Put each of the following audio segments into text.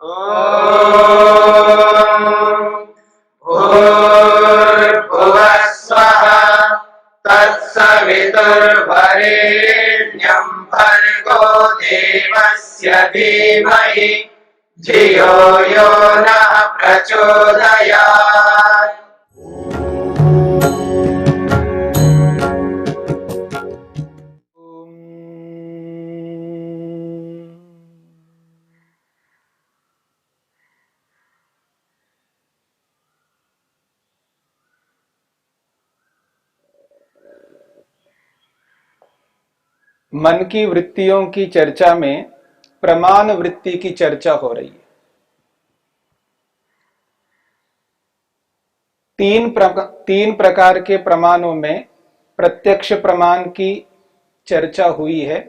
भूर्भुवः स्वः तत्सवितुर्वरेण्यं भर्गो देवस्य धीमहि धियो यो नः प्रचोदयात्। मन की वृत्तियों की चर्चा में प्रमाण वृत्ति की चर्चा हो रही है। तीन प्रकार के प्रमाणों में प्रत्यक्ष प्रमाण की चर्चा हुई है,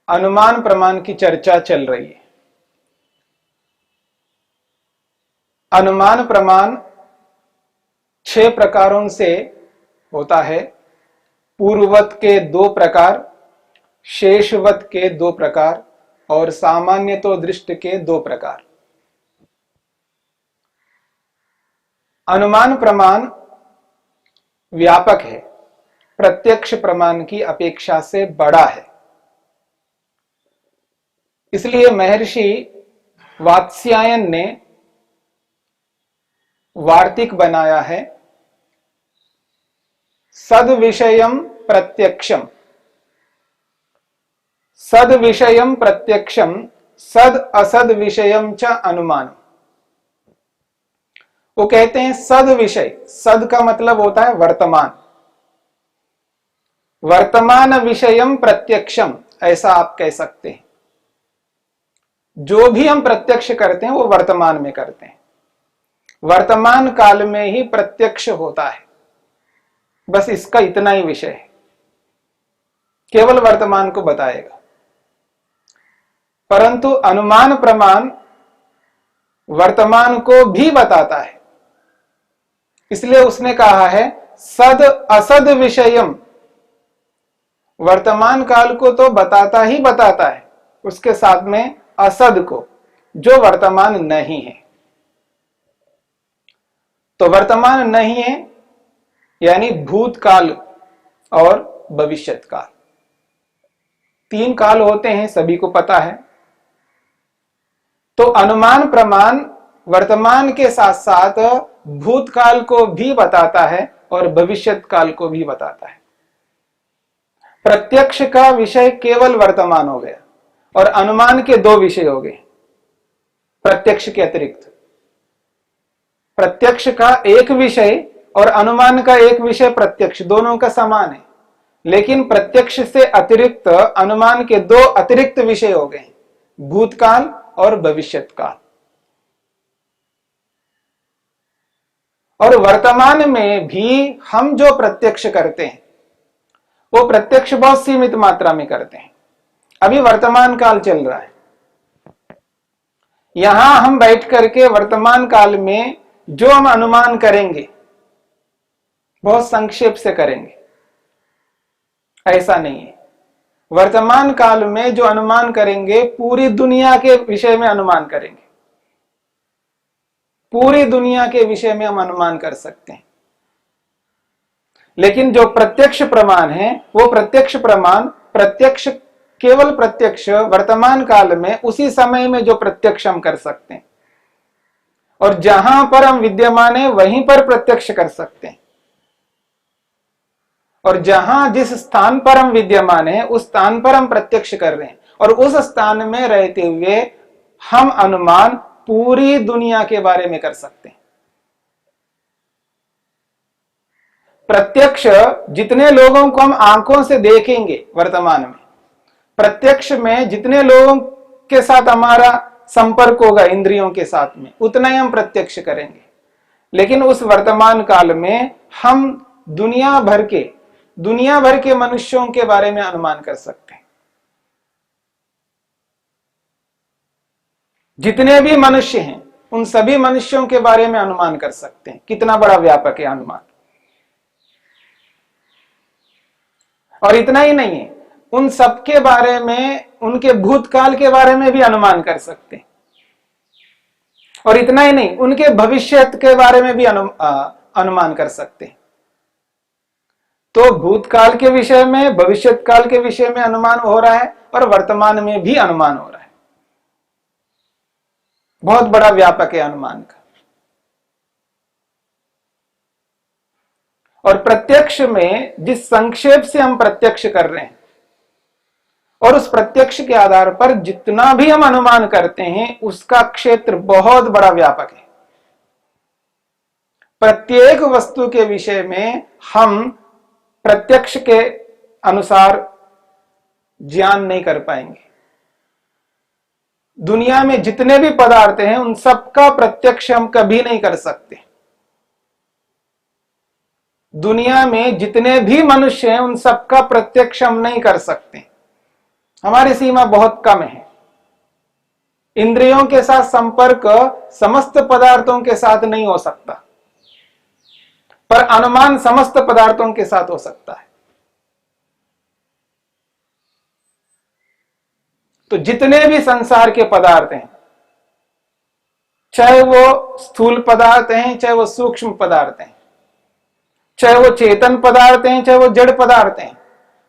अनुमान प्रमाण की चर्चा चल रही है। अनुमान प्रमाण 6 प्रकारों से होता है। पूर्ववत के 2 प्रकार, शेषवत के 2 प्रकार और सामान्य तो दृष्ट के 2 प्रकार। अनुमान प्रमाण व्यापक है, प्रत्यक्ष प्रमाण की अपेक्षा से बड़ा है। इसलिए महर्षि वात्स्यायन ने वार्तिक बनाया है, सद विषयम प्रत्यक्षम, सद विषयम प्रत्यक्षम, सद असद विषयम च अनुमान। वो कहते हैं सद विषय, सद का मतलब होता है वर्तमान, वर्तमान विषयम प्रत्यक्षम, ऐसा आप कह सकते हैं। जो भी हम प्रत्यक्ष करते हैं वो वर्तमान में करते हैं, वर्तमान काल में ही प्रत्यक्ष होता है। बस इसका इतना ही विषय है, केवल वर्तमान को बताएगा। परंतु अनुमान प्रमाण वर्तमान को भी बताता है, इसलिए उसने कहा है सद असद विषयम। वर्तमान काल को तो बताता ही बताता है, उसके साथ में असद को, जो वर्तमान नहीं है। तो वर्तमान नहीं है यानी भूतकाल और भविष्यत काल, 3 काल होते हैं, सभी को पता है। तो अनुमान प्रमाण वर्तमान के साथ साथ भूतकाल को भी बताता है और भविष्यत काल को भी बताता है। प्रत्यक्ष का विषय केवल वर्तमान हो गया और अनुमान के 2 विषय हो गए प्रत्यक्ष के अतिरिक्त। प्रत्यक्ष का एक विषय और अनुमान का एक विषय प्रत्यक्ष, दोनों का समान है, लेकिन प्रत्यक्ष से अतिरिक्त अनुमान के 2 अतिरिक्त विषय हो गए, भूतकाल और भविष्यत काल। और वर्तमान में भी हम जो प्रत्यक्ष करते हैं वो प्रत्यक्ष बहुत सीमित मात्रा में करते हैं। अभी वर्तमान काल चल रहा है, यहां हम बैठ करके वर्तमान काल में जो हम अनुमान करेंगे बहुत संक्षेप से करेंगे, ऐसा नहीं है। वर्तमान काल में जो अनुमान करेंगे पूरी दुनिया के विषय में अनुमान करेंगे, पूरी दुनिया के विषय में हम अनुमान कर सकते हैं। लेकिन जो प्रत्यक्ष प्रमाण है वो प्रत्यक्ष प्रमाण प्रत्यक्ष, केवल प्रत्यक्ष वर्तमान काल में उसी समय में जो प्रत्यक्ष हम कर सकते हैं, और जहां पर हम विद्यमान है वहीं पर प्रत्यक्ष कर सकते हैं। और जहां जिस स्थान पर हम विद्यमान है उस स्थान पर हम प्रत्यक्ष कर रहे हैं, और उस स्थान में रहते हुए हम अनुमान पूरी दुनिया के बारे में कर सकते हैं। प्रत्यक्ष जितने लोगों को हम आंखों से देखेंगे वर्तमान में, प्रत्यक्ष में जितने लोगों के साथ हमारा संपर्क होगा इंद्रियों के साथ में, उतना ही हम प्रत्यक्ष करेंगे। लेकिन उस वर्तमान काल में हम दुनिया भर के मनुष्यों के बारे में अनुमान कर सकते हैं। जितने भी मनुष्य हैं उन सभी मनुष्यों के बारे में अनुमान कर सकते हैं। कितना बड़ा व्यापक है अनुमान। और इतना ही नहीं है, उन सबके बारे में, उनके भूतकाल के बारे में भी अनुमान कर सकते हैं। और इतना ही नहीं, उनके भविष्य के बारे में भी अनुमान कर सकते हैं। तो भूतकाल के विषय में, भविष्य काल के विषय में अनुमान हो रहा है और वर्तमान में भी अनुमान हो रहा है। बहुत बड़ा व्यापक है अनुमान का। और प्रत्यक्ष में जिस संक्षेप से हम प्रत्यक्ष कर रहे हैं और उस प्रत्यक्ष के आधार पर जितना भी हम अनुमान करते हैं, उसका क्षेत्र बहुत बड़ा व्यापक है। प्रत्येक वस्तु के विषय में हम प्रत्यक्ष के अनुसार ज्ञान नहीं कर पाएंगे। दुनिया में जितने भी पदार्थ हैं, उन सबका प्रत्यक्ष हम कभी नहीं कर सकते। दुनिया में जितने भी मनुष्य हैं, उन सबका प्रत्यक्ष हम नहीं कर सकते। हमारी सीमा बहुत कम है। इंद्रियों के साथ संपर्क समस्त पदार्थों के साथ नहीं हो सकता, पर अनुमान समस्त पदार्थों के साथ हो सकता है। तो जितने भी संसार के पदार्थ हैं, चाहे वो स्थूल पदार्थ हैं, चाहे वो सूक्ष्म पदार्थ हैं, चाहे वो चेतन पदार्थ हैं, चाहे वो जड़ पदार्थ हैं,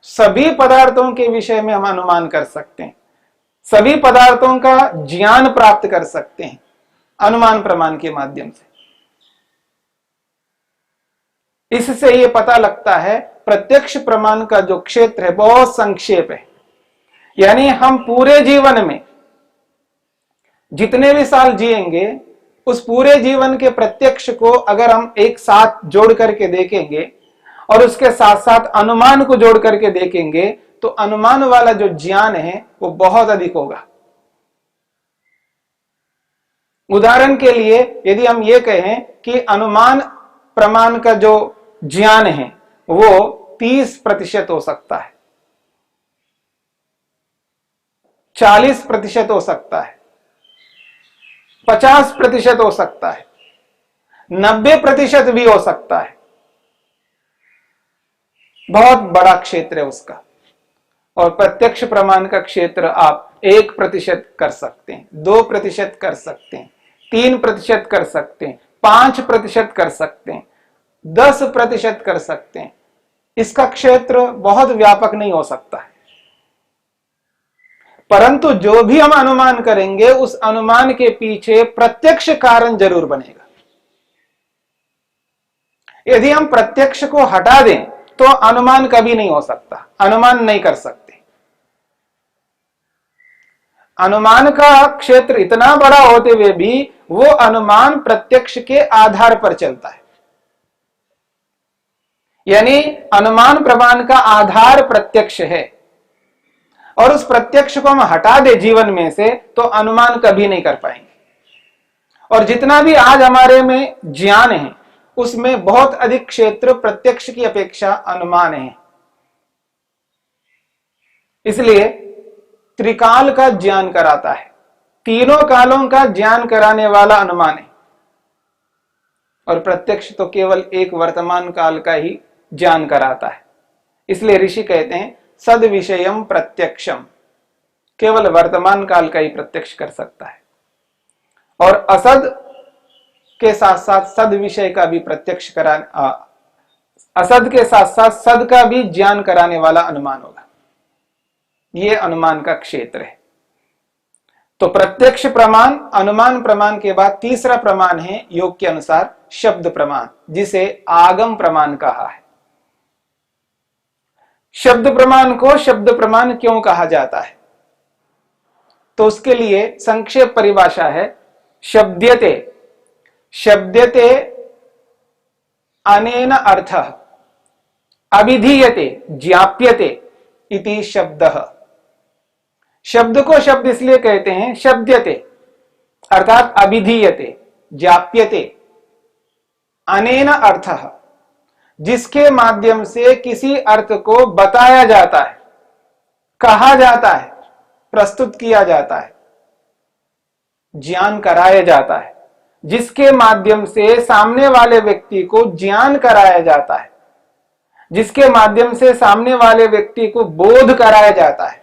सभी पदार्थों के विषय में हम अनुमान कर सकते हैं। सभी पदार्थों का ज्ञान प्राप्त कर सकते हैं अनुमान प्रमाण के माध्यम से। इससे ये पता लगता है प्रत्यक्ष प्रमाण का जो क्षेत्र है बहुत संक्षेप है। यानी हम पूरे जीवन में जितने भी साल जिएंगे, उस पूरे जीवन के प्रत्यक्ष को अगर हम एक साथ जोड़ करके देखेंगे और उसके साथ साथ अनुमान को जोड़ करके देखेंगे, तो अनुमान वाला जो ज्ञान है वो बहुत अधिक होगा। उदाहरण के लिए यदि हम ये कहें कि अनुमान प्रमाण का जो ज्ञान है वो 30% हो सकता है, 40% हो सकता है, 50% हो सकता है, 90% भी हो सकता है। बहुत बड़ा क्षेत्र है उसका। और प्रत्यक्ष प्रमाण का क्षेत्र आप 1% कर सकते हैं, 2% कर सकते हैं, 3% कर सकते हैं, 5% कर सकते हैं, 10% कर सकते हैं। इसका क्षेत्र बहुत व्यापक नहीं हो सकता है। परंतु जो भी हम अनुमान करेंगे, उस अनुमान के पीछे प्रत्यक्ष कारण जरूर बनेगा। यदि हम प्रत्यक्ष को हटा दें तो अनुमान कभी नहीं हो सकता, अनुमान नहीं कर सकते। अनुमान का क्षेत्र इतना बड़ा होते हुए भी वो अनुमान प्रत्यक्ष के आधार पर चलता है। यानी अनुमान प्रमाण का आधार प्रत्यक्ष है, और उस प्रत्यक्ष को हम हटा दे जीवन में से तो अनुमान कभी नहीं कर पाएंगे। और जितना भी आज हमारे में ज्ञान है, उसमें बहुत अधिक क्षेत्र प्रत्यक्ष की अपेक्षा अनुमान है। इसलिए त्रिकाल का ज्ञान कराता है, तीनों कालों का ज्ञान कराने वाला अनुमान है। और प्रत्यक्ष तो केवल एक वर्तमान काल का ही ज्ञान कराता है। इसलिए ऋषि कहते हैं सद विषयम प्रत्यक्षम, केवल वर्तमान काल का ही प्रत्यक्ष कर सकता है। और असद के साथ साथ सद विषय का भी प्रत्यक्ष कराने, असद के साथ साथ सद का भी ज्ञान कराने वाला अनुमान होगा। यह अनुमान का क्षेत्र है। तो प्रत्यक्ष प्रमाण, अनुमान प्रमाण के बाद तीसरा प्रमाण है योग के अनुसार शब्द प्रमाण, जिसे आगम प्रमाण कहा है। शब्द प्रमाण को शब्द प्रमाण क्यों कहा जाता है? तो उसके लिए संक्षेप परिभाषा है शब्द्यते, शब्द्यते अनेन अर्थः अभिधीयते ज्ञाप्यते इति शब्दः। शब्द को शब्द इसलिए कहते हैं शब्द्यते अर्थात अभिधीयते, ज्ञाप्यते, अनेन अर्थः जिसके माध्यम से किसी अर्थ को बताया जाता है, कहा जाता है, प्रस्तुत किया जाता है, ज्ञान कराया जाता है, जिसके माध्यम से सामने वाले व्यक्ति को ज्ञान कराया जाता है, जिसके माध्यम से सामने वाले व्यक्ति को बोध कराया जाता है,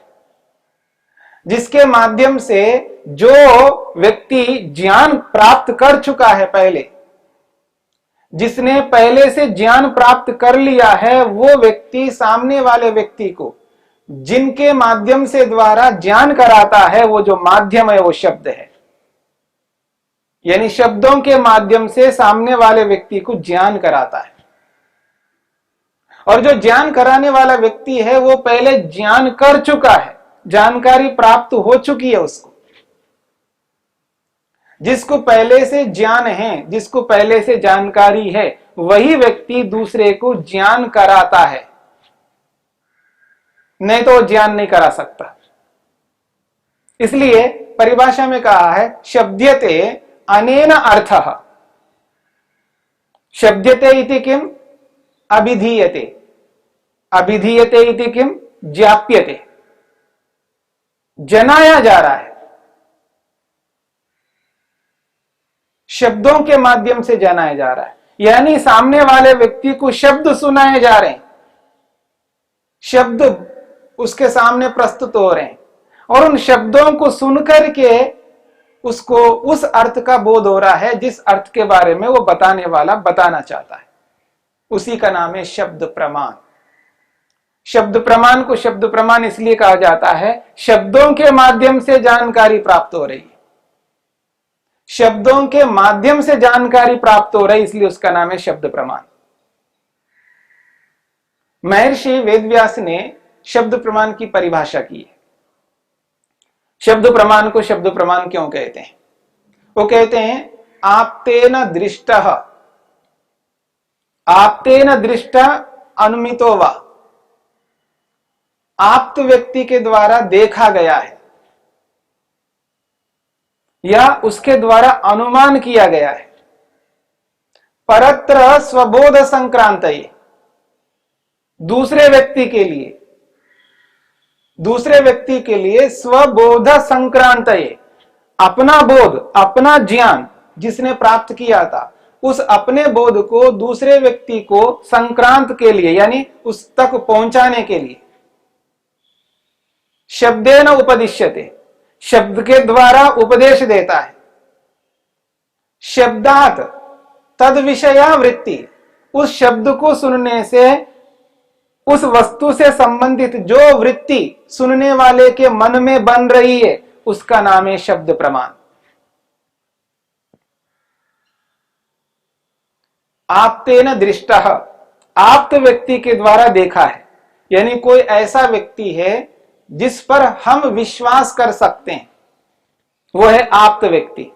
जिसके माध्यम से जो व्यक्ति ज्ञान प्राप्त कर चुका है, पहले जिसने पहले से ज्ञान प्राप्त कर लिया है, वो व्यक्ति सामने वाले व्यक्ति को जिनके माध्यम से द्वारा ज्ञान कराता है, वो जो माध्यम है वो शब्द है। यानी शब्दों के माध्यम से सामने वाले व्यक्ति को ज्ञान कराता है। और जो ज्ञान कराने वाला व्यक्ति है वो पहले ज्ञान कर चुका है, जानकारी प्राप्त हो चुकी है उसको। जिसको पहले से ज्ञान है, जिसको पहले से जानकारी है, वही व्यक्ति दूसरे को ज्ञान कराता है, नहीं तो ज्ञान नहीं करा सकता। इसलिए परिभाषा में कहा है शब्द्यते अनेन अर्थः। शब्द्यते इति किम? अभिधीयते। अभिधीयते इति किम? ज्ञाप्यते। जनाया जा रहा है, शब्दों के माध्यम से जनाया जा रहा है। यानी सामने वाले व्यक्ति को शब्द सुनाए जा रहे हैं, शब्द उसके सामने प्रस्तुत हो रहे हैं, और उन शब्दों को सुनकर के उसको उस अर्थ का बोध हो रहा है जिस अर्थ के बारे में वो बताने वाला बताना चाहता है। उसी का नाम है शब्द प्रमाण। शब्द प्रमाण को शब्द प्रमाण इसलिए कहा जाता है, शब्दों के माध्यम से जानकारी प्राप्त हो रही है, शब्दों के माध्यम से जानकारी प्राप्त हो रही, इसलिए उसका नाम है शब्द प्रमाण। महर्षि वेदव्यास ने शब्द प्रमाण की परिभाषा की है। शब्द प्रमाण को शब्द प्रमाण क्यों कहते हैं? वो कहते हैं आप्तेन दृष्टः, आप्तेन दृष्टः अनुमितो वा। आप्त व्यक्ति के द्वारा देखा गया है या उसके द्वारा अनुमान किया गया है। परत्र स्वबोध संक्रांत, दूसरे व्यक्ति के लिए, दूसरे व्यक्ति के लिए स्वबोध संक्रांत, अपना बोध, अपना ज्ञान जिसने प्राप्त किया था, उस अपने बोध को दूसरे व्यक्ति को संक्रांत के लिए यानी उस तक पहुंचाने के लिए शब्देन उपदिश्यते, शब्द के द्वारा उपदेश देता है। शब्दात तद विषया वृत्ति, उस शब्द को सुनने से उस वस्तु से संबंधित जो वृत्ति सुनने वाले के मन में बन रही है, उसका नाम है शब्द प्रमाण। आप्तेन दृष्टः, आप्त व्यक्ति के द्वारा देखा है, यानी कोई ऐसा व्यक्ति है जिस पर हम विश्वास कर सकते हैं, वो है आप्त व्यक्ति।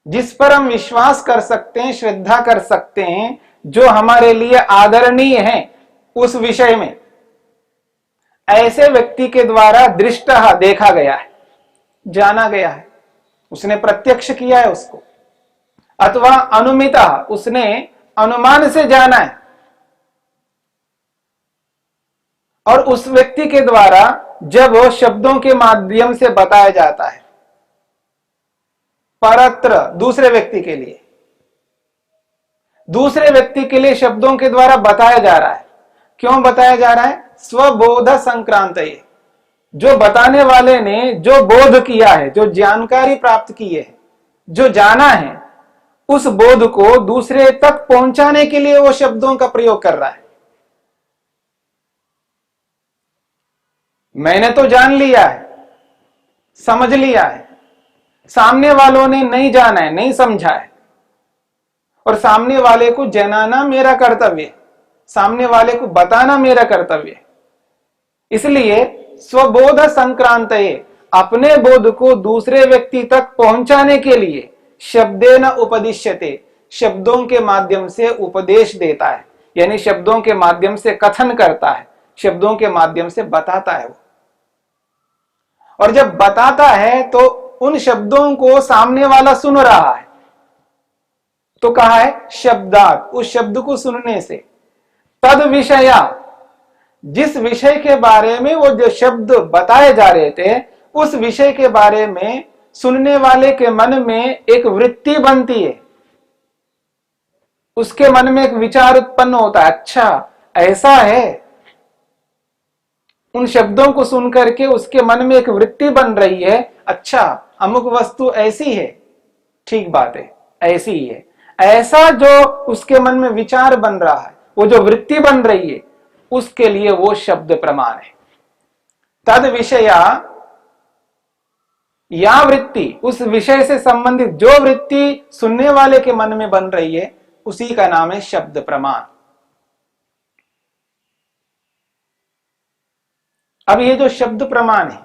जिस पर हम विश्वास कर सकते हैं, श्रद्धा कर सकते हैं, जो हमारे लिए आदरणीय है उस विषय में, ऐसे व्यक्ति के द्वारा दृष्टः देखा गया है, जाना गया है, उसने प्रत्यक्ष किया है उसको, अथवा अनुमिता, उसने अनुमान से जाना है। और उस व्यक्ति के द्वारा जब वो शब्दों के माध्यम से बताया जाता है, परत्र दूसरे व्यक्ति के लिए, दूसरे व्यक्ति के लिए शब्दों के द्वारा बताया जा रहा है। क्यों बताया जा रहा है? स्वबोध संक्रांत, जो बताने वाले ने जो बोध किया है, जो जानकारी प्राप्त की है, जो जाना है, उस बोध को दूसरे तक पहुंचाने के लिए वो शब्दों का प्रयोग कर रहा है। मैंने तो जान लिया है, समझ लिया है, सामने वालों ने नहीं जाना है, नहीं समझा है, और सामने वाले को जनाना मेरा कर्तव्य है, सामने वाले को बताना मेरा कर्तव्य है। इसलिए स्वबोध संक्रांत, अपने बोध को दूसरे व्यक्ति तक पहुंचाने के लिए शब्देन उपदिश्यते, शब्दों के माध्यम से उपदेश देता है, यानी शब्दों के माध्यम से कथन करता है, शब्दों के माध्यम से बताता है वो। और जब बताता है तो उन शब्दों को सामने वाला सुन रहा है, तो कहा है शब्दात, उस शब्द को सुनने से, तद विषया, जिस विषय के बारे में वो जो शब्द बताए जा रहे थे, उस विषय के बारे में सुनने वाले के मन में एक वृत्ति बनती है, उसके मन में एक विचार उत्पन्न होता है, अच्छा ऐसा है, उन शब्दों को सुन करके उसके मन में एक वृत्ति बन रही है, अच्छा अमुक वस्तु ऐसी है, ठीक बात है, ऐसी ही है, ऐसा जो उसके मन में विचार बन रहा है, वो जो वृत्ति बन रही है, उसके लिए वो शब्द प्रमाण है। तद विषया, या वृत्ति, उस विषय से संबंधित जो वृत्ति सुनने वाले के मन में बन रही है, उसी का नाम है शब्द प्रमाण। अब ये जो शब्द प्रमाण है,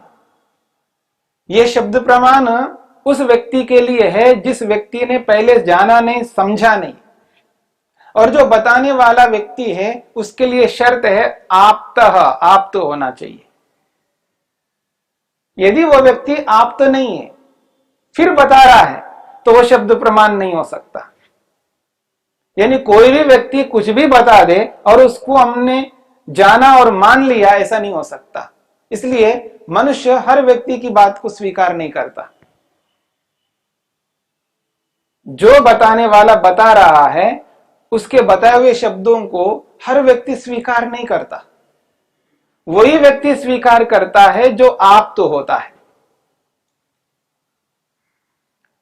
ये शब्द प्रमाण उस व्यक्ति के लिए है जिस व्यक्ति ने पहले जाना नहीं, समझा नहीं, और जो बताने वाला व्यक्ति है उसके लिए शर्त है आप्त होना चाहिए। यदि वो व्यक्ति आप्त नहीं है फिर बता रहा है तो वो शब्द प्रमाण नहीं हो सकता। यानी कोई भी व्यक्ति कुछ भी बता दे और उसको हमने जाना और मान लिया, ऐसा नहीं हो सकता। इसलिए मनुष्य हर व्यक्ति की बात को स्वीकार नहीं करता। जो बताने वाला बता रहा है उसके बताए हुए शब्दों को हर व्यक्ति स्वीकार नहीं करता। वही व्यक्ति स्वीकार करता है जो आप्त होता है।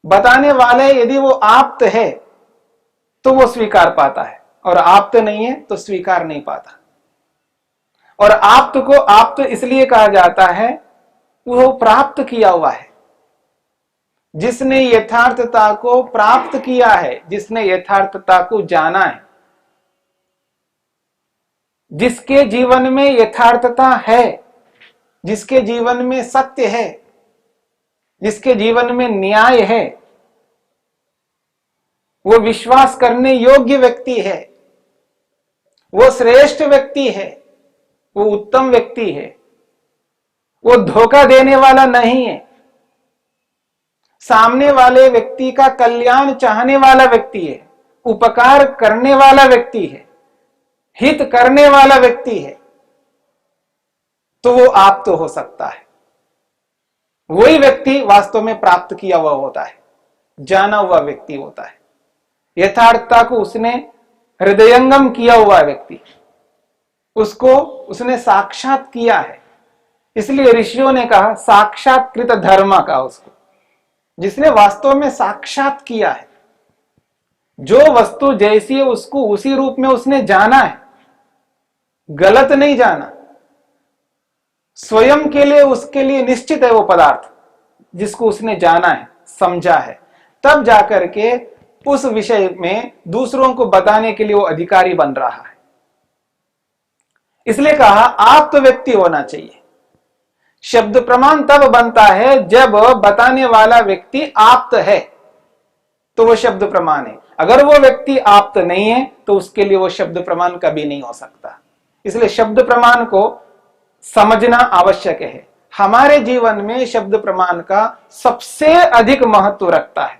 बताने वाले यदि वो आप्त है तो वो स्वीकार पाता है, और आप्त नहीं है तो स्वीकार नहीं पाता। और आप्त को आप्त इसलिए कहा जाता है, वो प्राप्त किया हुआ है। जिसने यथार्थता को प्राप्त किया है, जिसने यथार्थता को जाना है, जिसके जीवन में यथार्थता है, जिसके जीवन में सत्य है, जिसके जीवन में न्याय है, वो विश्वास करने योग्य व्यक्ति है, वो श्रेष्ठ व्यक्ति है, वो उत्तम व्यक्ति है, वो धोखा देने वाला नहीं है, सामने वाले व्यक्ति का कल्याण चाहने वाला व्यक्ति है, उपकार करने वाला व्यक्ति है, हित करने वाला व्यक्ति है, तो वो आप तो हो सकता है। वही व्यक्ति वास्तव में प्राप्त किया हुआ होता है, जाना हुआ व्यक्ति होता है। यथार्थता को उसने हृदयंगम किया हुआ व्यक्ति, उसको उसने साक्षात किया है। इसलिए ऋषियों ने कहा साक्षात्कृत धर्म का, उसको जिसने वास्तव में साक्षात किया है। जो वस्तु जैसी है उसको उसी रूप में उसने जाना है, गलत नहीं जाना। स्वयं के लिए उसके लिए निश्चित है वो पदार्थ जिसको उसने जाना है, समझा है, तब जाकर के उस विषय में दूसरों को बताने के लिए वो अधिकारी बन रहा है। इसलिए कहा आप्त व्यक्ति होना चाहिए। शब्द प्रमाण तब बनता है जब बताने वाला व्यक्ति आप्त है, तो वो शब्द प्रमाण है। अगर वो व्यक्ति आप्त नहीं है तो उसके लिए वो शब्द प्रमाण कभी नहीं हो सकता। इसलिए शब्द प्रमाण को समझना आवश्यक है। हमारे जीवन में शब्द प्रमाण का सबसे अधिक महत्व रखता है।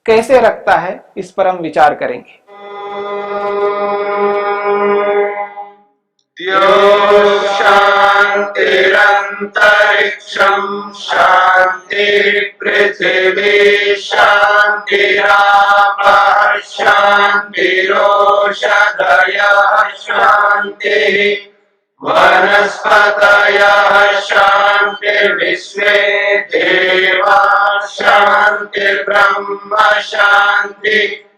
कैसे रखता है, इस पर हम विचार करेंगे। शांतिरंतरिक्षं शांति पृथिवी शांतिरापः शांतिरोषधयः शांतिः वनस्पतयः शांतिर्विश्वे देवाः शांतिर्ब्रह्म शांति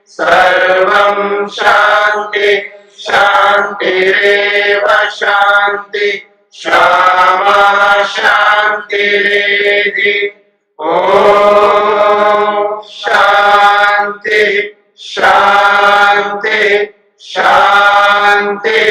सर्वं शांति शांतिरेव शांति क्षमा शांतिरेधि। ओम शांति शांति शांति।